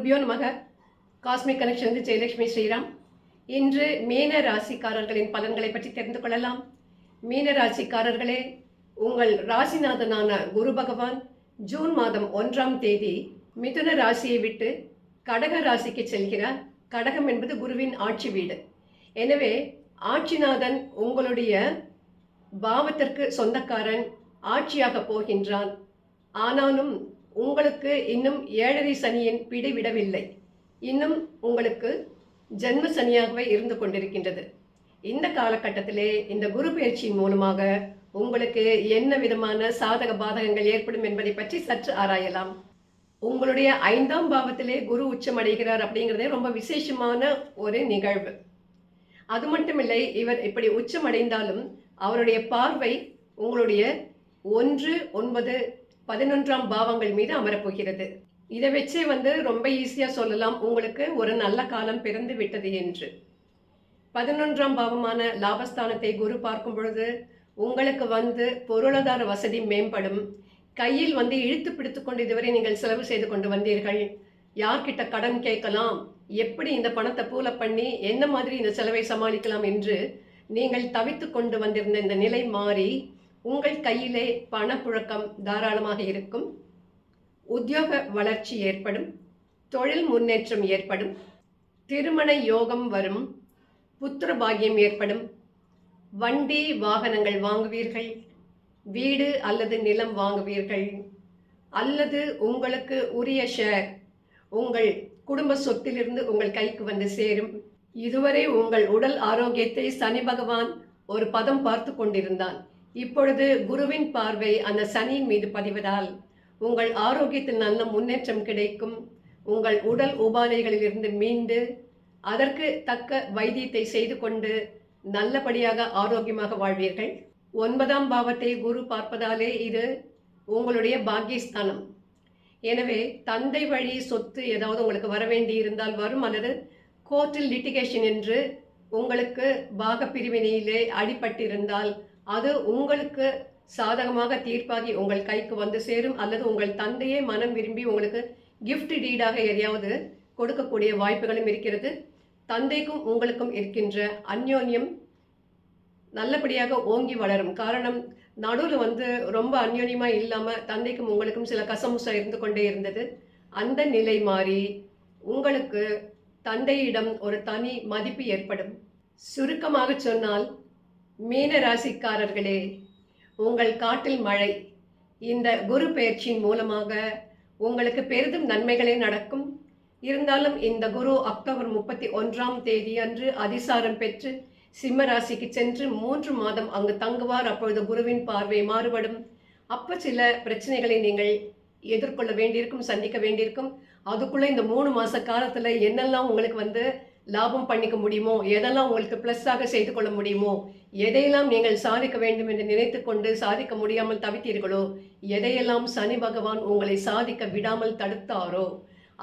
குருபியோ நமக. Cosmic connection Jayalakshmi Sriram. இன்று மீன ராசிக்காரர்களின் பலன்களை பற்றி தெரிந்து கொள்ளலாம். மீன ராசிக்காரர்களே, உங்கள் ராசிநாதனான குரு பகவான் ஜூன் மாதம் 1ஆம் தேதி மிதுன ராசியை விட்டு கடக ராசிக்கு செல்கிறார். கடகம் என்பது குருவின் ஆட்சி வீடு. எனவே ஆட்சிநாதன் உங்களுடைய பாவத்திற்கு சொந்தக்காரன், ஆட்சியாக போகின்றான். ஆனாலும் உங்களுக்கு இன்னும் 7.5 சனியின் பிடி விடவில்லை. இன்னும் உங்களுக்கு ஜென்ம சனியாகவே இருந்து கொண்டிருக்கின்றது. இந்த காலகட்டத்திலே இந்த குரு பயிற்சியின் மூலமாக உங்களுக்கு என்ன விதமான சாதக பாதகங்கள் ஏற்படும் என்பதை பற்றி சற்று ஆராயலாம். உங்களுடைய 5ஆம் பாவத்திலே குரு உச்சமடைகிறார் அப்படிங்கிறதே ரொம்ப விசேஷமான ஒரு நிகழ்வு. அது மட்டுமில்லை, இவர் இப்படி உச்சமடைந்தாலும் அவருடைய பார்வை உங்களுடைய 1, 9, 11ஆம் பாவங்கள் மீது அமரப்போகிறது. இதை வச்சே ரொம்ப ஈஸியாக சொல்லலாம், உங்களுக்கு ஒரு நல்ல காலம் பிறந்து விட்டது என்று. 11ஆம் பாவமான லாபஸ்தானத்தை குரு பார்க்கும் பொழுது உங்களுக்கு பொருளாதார வசதி மேம்படும். கையில் இழுத்து பிடித்து கொண்டு இதுவரை நீங்கள் செலவு செய்து கொண்டு வந்தீர்கள். யார்கிட்ட கடன் கேட்கலாம், எப்படி இந்த பணத்தை பூல பண்ணி என்ன மாதிரி இந்த செலவை சமாளிக்கலாம் என்று நீங்கள் தவித்து கொண்டு வந்திருந்த இந்த நிலை மாறி உங்கள் கையிலே பணப்புழக்கம் தாராளமாக இருக்கும். உத்தியோக வளர்ச்சி ஏற்படும். தொழில் முன்னேற்றம் ஏற்படும். திருமண யோகம் வரும். புத்திர பாக்கியம் ஏற்படும். வண்டி வாகனங்கள் வாங்குவீர்கள். வீடு அல்லது நிலம் வாங்குவீர்கள். அல்லது உங்களுக்கு உரிய ஷேர் உங்கள் குடும்ப சொத்திலிருந்து உங்கள் கைக்கு சேரும். இதுவரை உங்கள் உடல் ஆரோக்கியத்தை சனி பகவான் ஒரு பதம் பார்த்து கொண்டிருந்தான். இப்பொழுது குருவின் பார்வை அந்த சனியின் மீது பதிவதால் உங்கள் ஆரோக்கியத்தில் நல்ல முன்னேற்றம் கிடைக்கும். உங்கள் உடல் உபாதைகளிலிருந்து மீண்டு அதற்கு தக்க வைத்தியத்தை செய்து கொண்டு நல்லபடியாக ஆரோக்கியமாக வாழ்வீர்கள். 9ஆம் பாவத்தை குரு பார்ப்பதாலே இது உங்களுடைய பாக்கியஸ்தானம். எனவே தந்தை வழி சொத்து ஏதாவது உங்களுக்கு வர வேண்டி இருந்தால் வரும், அல்லது கோர்ட்டில் லிட்டிகேஷன் என்று உங்களுக்கு பாக பிரிவினையிலே அடிபட்டிருந்தால் அது உங்களுக்கு சாதகமாக தீர்ப்பாகி உங்கள் கைக்கு சேரும். அல்லது உங்கள் தந்தையே மனம் விரும்பி உங்களுக்கு கிஃப்ட் டீடாக எதையாவது கொடுக்கக்கூடிய வாய்ப்புகளும் இருக்கிறது. தந்தைக்கும் உங்களுக்கும் இருக்கின்ற அந்யோன்யம் நல்லபடியாக ஓங்கி வளரும். காரணம், நடுவில் ரொம்ப அந்யோன்யமாக இல்லாமல் தந்தைக்கும் உங்களுக்கும் சில கசமுசா இருந்து கொண்டே இருந்தது. அந்த நிலை மாறி உங்களுக்கு தந்தையிடம் ஒரு தனி மதிப்பு ஏற்படும். சுருக்கமாக சொன்னால், மீன ராசிக்காரர்களே, உங்கள் காட்டில் மழை. இந்த குரு பெயர்ச்சியின் மூலமாக உங்களுக்கு பெரிதும் நன்மைகளே நடக்கும். இருந்தாலும் இந்த குரு அக்டோபர் 31ஆம் தேதி அன்று அதிசாரம் பெற்று சிம்ம ராசிக்கு சென்று 3 மாதம் அங்கு தங்குவார். அப்பொழுது குருவின் பார்வை மாறுபடும். அப்போ சில பிரச்சனைகளை நீங்கள் எதிர்கொள்ள வேண்டியிருக்கும், சந்திக்க வேண்டியிருக்கும். அதுக்குள்ளே இந்த 3 மாத காலத்தில் என்னெல்லாம் உங்களுக்கு லாபம் பண்ணிக்க முடியுமோ, எதெல்லாம் உங்களுக்கு ப்ளஸ்ஸாக செய்து கொள்ள முடியுமோ, எதையெல்லாம் நீங்கள் சாதிக்க வேண்டும் என்று நினைத்து கொண்டு சாதிக்க முடியாமல் தவித்தீர்களோ, எதையெல்லாம் சனி பகவான் உங்களை சாதிக்க விடாமல் தடுத்தாரோ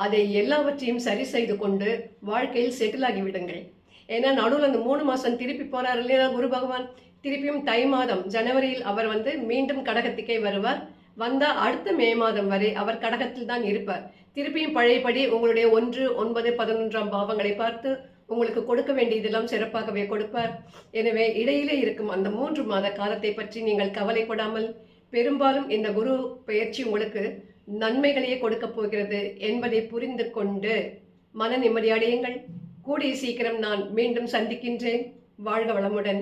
அதை எல்லாவற்றையும் சரி செய்து கொண்டு வாழ்க்கையில் செட்டில் ஆகிவிடுங்கள். ஏன்னா நடுவில் அந்த 3 மாதம் திருப்பி போகிறார் இல்லையா குரு பகவான். திருப்பியும் தை மாதம் ஜனவரியில் அவர் மீண்டும் கடகத்துக்கே வருவார். வந்தால் அடுத்த மே மாதம் வரை அவர் கடகத்தில் தான் இருப்பார். திருப்பியும் பழையபடி உங்களுடைய 1, 9, 11ஆம் பாவங்களை பார்த்து உங்களுக்கு கொடுக்க வேண்டியதெல்லாம் சிறப்பாகவே கொடுப்பார். எனவே இடையிலே இருக்கும் அந்த 3 மாத காலத்தை பற்றி நீங்கள் கவலைப்படாமல், பெரும்பாலும் இந்த குரு பெயர்ச்சி உங்களுக்கு நன்மைகளையே கொடுக்க போகிறது என்பதை புரிந்து கொண்டு மன நிம்மதியடையுங்கள். கூடிய சீக்கிரம் நான் மீண்டும் சந்திக்கின்றேன். வாழ்க வளமுடன்.